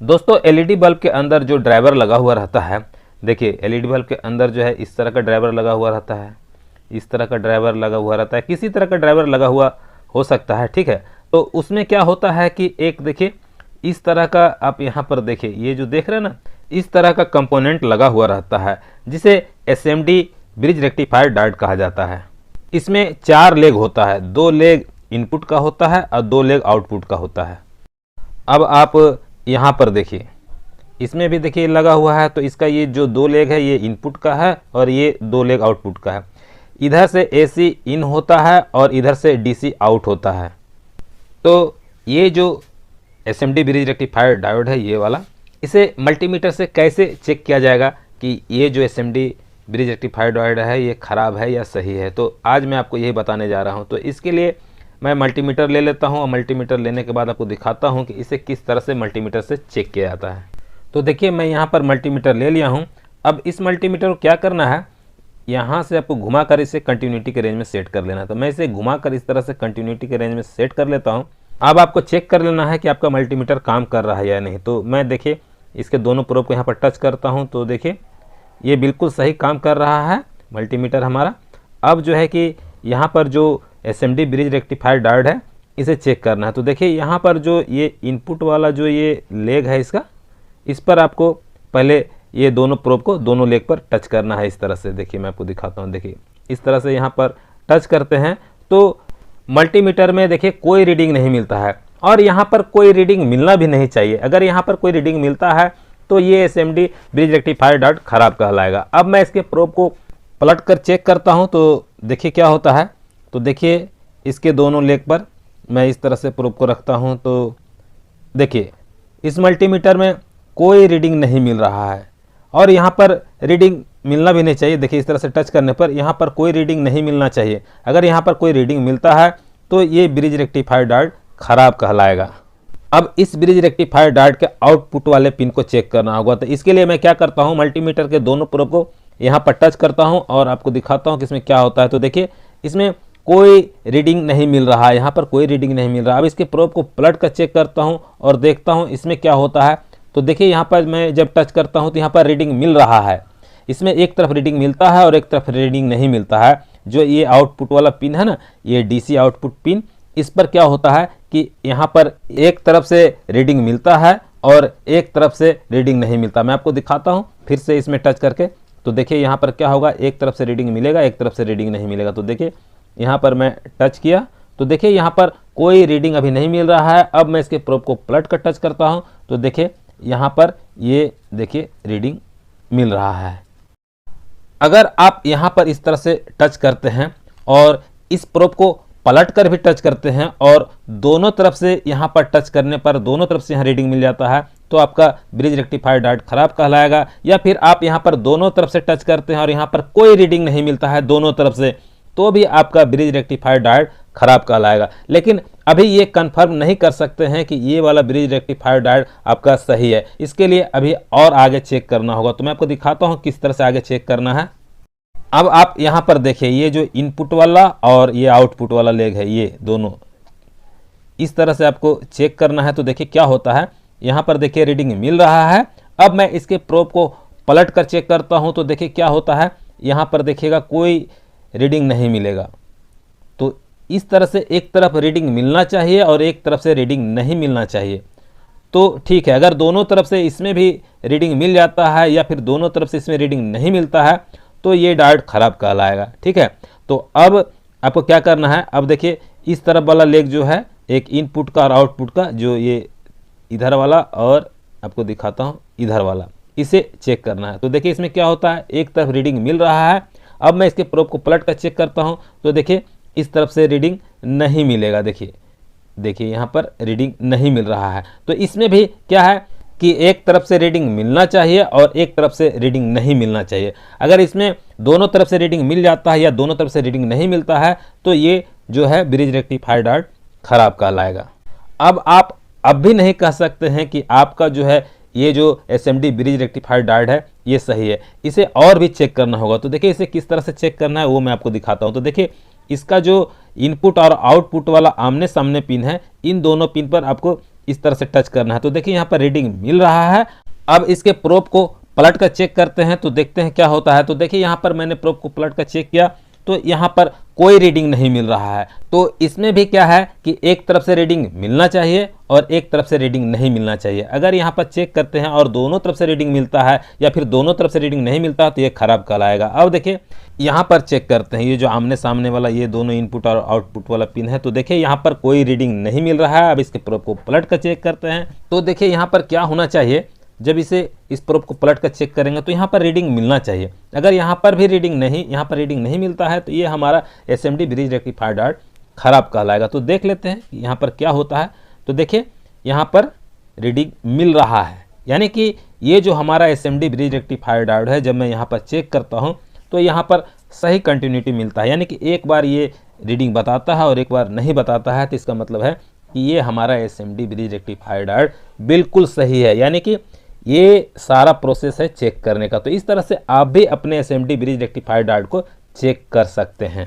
दोस्तों LED bulb के अंदर जो ड्राइवर लगा हुआ रहता है, देखिए एलईडी बल्ब के अंदर जो है इस तरह का ड्राइवर लगा हुआ रहता है, इस तरह का ड्राइवर लगा हुआ रहता है, किसी तरह का ड्राइवर लगा हुआ हो सकता है, ठीक है। तो उसमें क्या होता है कि एक देखिए इस तरह का आप यहाँ पर देखिए, ये जो देख रहे हैं ना, इस तरह का कंपोनेंट लगा हुआ रहता है जिसे एसएमडी ब्रिज रेक्टिफायर डायोड कहा जाता है। इसमें 4 लेग होता है, 2 लेग इनपुट का होता है और 2 लेग आउटपुट का होता है। अब आप यहाँ पर देखिए, इसमें भी देखिए लगा हुआ है, तो इसका ये जो 2 लेग है ये इनपुट का है और ये 2 लेग आउटपुट का है। इधर से एसी इन होता है और इधर से डीसी आउट होता है। तो ये जो एसएमडी ब्रिज रेक्टिफायर डायोड है ये वाला, इसे मल्टीमीटर से कैसे चेक किया जाएगा कि ये जो एसएमडी ब्रिज रेक्टिफायर डायोड है ये ख़राब है या सही है, तो आज मैं आपको यही बताने जा रहा हूँ। तो इसके लिए मैं मल्टीमीटर ले लेता हूँ और मल्टीमीटर लेने के बाद आपको दिखाता हूँ कि इसे किस तरह से मल्टीमीटर से चेक किया जाता है। तो देखिए मैं यहाँ पर मल्टीमीटर ले लिया हूँ। अब इस मल्टीमीटर को क्या करना है, यहाँ से आपको घुमाकर इसे कंटिन्यूटी के रेंज में सेट कर लेना है। तो मैं इसे घुमाकर इस तरह से कंटिन्यूटी के रेंज में सेट कर लेता हूँ। अब आपको चेक कर लेना है कि आपका मल्टीमीटर काम कर रहा है या नहीं। तो मैं देखिए इसके दोनों प्रोब को यहाँ पर टच करता हूँ, तो देखिए ये बिल्कुल सही काम कर रहा है मल्टीमीटर हमारा। अब जो है कि यहाँ पर जो एसएमडी ब्रिज रेक्टिफायर डायोड है इसे चेक करना है। तो देखिए यहाँ पर जो ये इनपुट वाला जो ये लेग है इसका, इस पर आपको पहले ये दोनों प्रोब को दोनों लेग पर टच करना है। इस तरह से देखिए मैं आपको दिखाता हूँ, देखिए इस तरह से यहाँ पर टच करते हैं तो मल्टीमीटर में देखिए कोई रीडिंग नहीं मिलता है और यहाँ पर कोई रीडिंग मिलना भी नहीं चाहिए। अगर यहाँ पर कोई रीडिंग मिलता है तो ये एसएमडी ब्रिज रेक्टिफायर डायोड खराब कहलाएगा। अब मैं इसके प्रोब को पलट कर चेक करता हूँ, तो देखिए क्या होता है। तो देखिए इसके दोनों लेग पर मैं इस तरह से प्रोब को रखता हूँ, तो देखिए इस मल्टीमीटर में कोई रीडिंग नहीं मिल रहा है और यहाँ पर रीडिंग मिलना भी नहीं चाहिए। देखिए इस तरह से टच करने पर यहाँ पर कोई रीडिंग नहीं मिलना चाहिए। अगर यहाँ पर कोई रीडिंग मिलता है तो ये ब्रिज रेक्टिफायर डायोड खराब कहलाएगा। अब इस ब्रिज रेक्टिफायर डायोड के आउटपुट वाले पिन को चेक करना होगा। तो इसके लिए मैं क्या करता हूँ, मल्टीमीटर के दोनों प्रोब को यहाँ पर टच करता हूँ और आपको दिखाता हूँ कि इसमें क्या होता है। तो देखिए इसमें कोई रीडिंग नहीं मिल रहा है, यहाँ पर कोई रीडिंग नहीं मिल रहा। अब इसके प्रोब को पलट कर चेक करता हूँ और देखता हूँ इसमें क्या होता है। तो देखिए यहाँ पर मैं जब टच करता हूँ तो यहाँ पर रीडिंग मिल रहा है। इसमें एक तरफ रीडिंग मिलता है और एक तरफ रीडिंग नहीं मिलता है। जो ये आउटपुट वाला पिन है ना, ये डीसी आउटपुट पिन, इस पर क्या होता है कि यहाँ पर एक तरफ से रीडिंग मिलता है और एक तरफ से रीडिंग नहीं मिलता। मैं आपको दिखाता हूँ फिर से इसमें टच करके। तो देखिए यहाँ पर क्या होगा, एक तरफ से रीडिंग मिलेगा, एक तरफ से रीडिंग नहीं मिलेगा। तो देखिए यहाँ पर मैं टच किया तो देखिए यहाँ पर कोई रीडिंग अभी नहीं मिल रहा है। अब मैं इसके प्रोब को पलट कर टच करता हूँ तो देखिए यहाँ पर ये देखिए रीडिंग मिल रहा है। अगर आप यहाँ पर इस तरह से टच करते हैं और इस प्रोब को पलट कर भी टच करते हैं और दोनों तरफ से यहाँ पर टच करने पर दोनों तरफ से यहाँ रीडिंग मिल जाता है, तो आपका ब्रिज रेक्टिफायर डायोड खराब कहलाएगा। या फिर आप यहाँ पर दोनों तरफ से टच करते हैं और यहाँ पर कोई रीडिंग नहीं मिलता है दोनों तरफ से, तो भी आपका ब्रिज रेक्टिफायर डायोड खराब कहलाएगा। लेकिन अभी ये कंफर्म नहीं कर सकते हैं कि ये वाला ब्रिज रेक्टिफायर डायोड आपका सही है। इसके लिए अभी और आगे चेक करना होगा। तो मैं आपको दिखाता हूँ किस तरह से आगे चेक करना है। अब आप यहाँ पर देखिए ये जो इनपुट वाला और ये आउटपुट वाला लेग है, ये दोनों इस तरह से आपको चेक करना है। तो देखिए क्या होता है, यहाँ पर देखिए रीडिंग मिल रहा है। अब मैं इसके प्रोब को पलट कर चेक करता हूँ तो देखिए क्या होता है, यहाँ पर देखिएगा कोई रीडिंग नहीं मिलेगा। तो इस तरह से एक तरफ रीडिंग मिलना चाहिए और एक तरफ से रीडिंग नहीं मिलना चाहिए। तो ठीक है, अगर दोनों तरफ से इसमें भी रीडिंग मिल जाता है या फिर दोनों तरफ से इसमें रीडिंग नहीं मिलता है तो ये डायोड खराब कहलाएगा। ठीक है, तो अब आपको क्या करना है, अब देखिए इस तरफ वाला लेग जो है एक इनपुट का और आउटपुट का, जो ये इधर वाला और आपको दिखाता हूँ इधर वाला, इसे चेक करना है। तो देखिए इसमें क्या होता है, एक तरफ रीडिंग मिल रहा है। अब मैं इसके प्रोब को पलट कर चेक करता हूँ तो देखिए इस तरफ से रीडिंग नहीं मिलेगा। देखिए यहाँ पर रीडिंग नहीं मिल रहा है। तो इसमें भी क्या है कि एक तरफ से रीडिंग मिलना चाहिए और एक तरफ से रीडिंग नहीं मिलना चाहिए। अगर इसमें दोनों तरफ से रीडिंग मिल जाता है या दोनों तरफ से रीडिंग नहीं मिलता है तो ये जो है ब्रिज रेक्टिफायर डायोड खराब कहलाएगा। अब आप अब भी नहीं कह सकते हैं कि आपका जो है ये जो एसएमडी ब्रिज रेक्टिफायर डायोड है ये सही है, इसे और भी चेक करना होगा। तो देखिए इसे किस तरह से चेक करना है वो मैं आपको दिखाता हूँ। तो देखिए इसका जो इनपुट और आउटपुट वाला आमने सामने पिन है, इन दोनों पिन पर आपको इस तरह से टच करना है। तो देखिए यहाँ पर रीडिंग मिल रहा है। अब इसके प्रोब को पलट कर चेक करते हैं तो देखते हैं क्या होता है। तो देखिए यहाँ पर मैंने प्रोब को पलट कर चेक किया तो यहाँ पर कोई रीडिंग नहीं मिल रहा है। तो इसमें भी क्या है कि एक तरफ से रीडिंग मिलना चाहिए और एक तरफ से रीडिंग नहीं मिलना चाहिए। अगर यहाँ पर चेक करते हैं और दोनों तरफ से रीडिंग मिलता है या फिर दोनों तरफ से रीडिंग नहीं मिलता तो ये खराब कहलाएगा। अब देखिए यहाँ पर चेक करते हैं, ये जो आमने सामने वाला ये दोनों इनपुट और आउटपुट वाला पिन है। तो देखिए यहाँ पर कोई रीडिंग नहीं मिल रहा है। अब इसके प्रोब को पलट कर चेक करते हैं तो देखिए यहाँ पर क्या होना चाहिए, जब इस प्रोब को पलट कर चेक करेंगे तो यहाँ पर रीडिंग मिलना चाहिए। अगर यहाँ पर भी रीडिंग नहीं मिलता है तो ये हमारा SMD ब्रिज रेक्टिफायर डायोड खराब कहलाएगा। तो देख लेते हैं कि यहाँ पर क्या होता है। तो देखिए यहाँ पर रीडिंग मिल रहा है, यानी कि ये जो हमारा SMD ब्रिज रेक्टिफायर डायोड है, जब मैं यहाँ पर चेक करता हूँ तो यहाँ पर सही कंटिन्यूटी मिलता है, यानी कि एक बार ये रीडिंग बताता है और एक बार नहीं बताता है। तो इसका मतलब है कि ये हमारा SMD ब्रिज रेक्टिफायर डायोड बिल्कुल सही है, यानी कि ये सारा प्रोसेस है चेक करने का। तो इस तरह से आप भी अपने SMD ब्रिज रेक्टिफायर डायोड को चेक कर सकते हैं।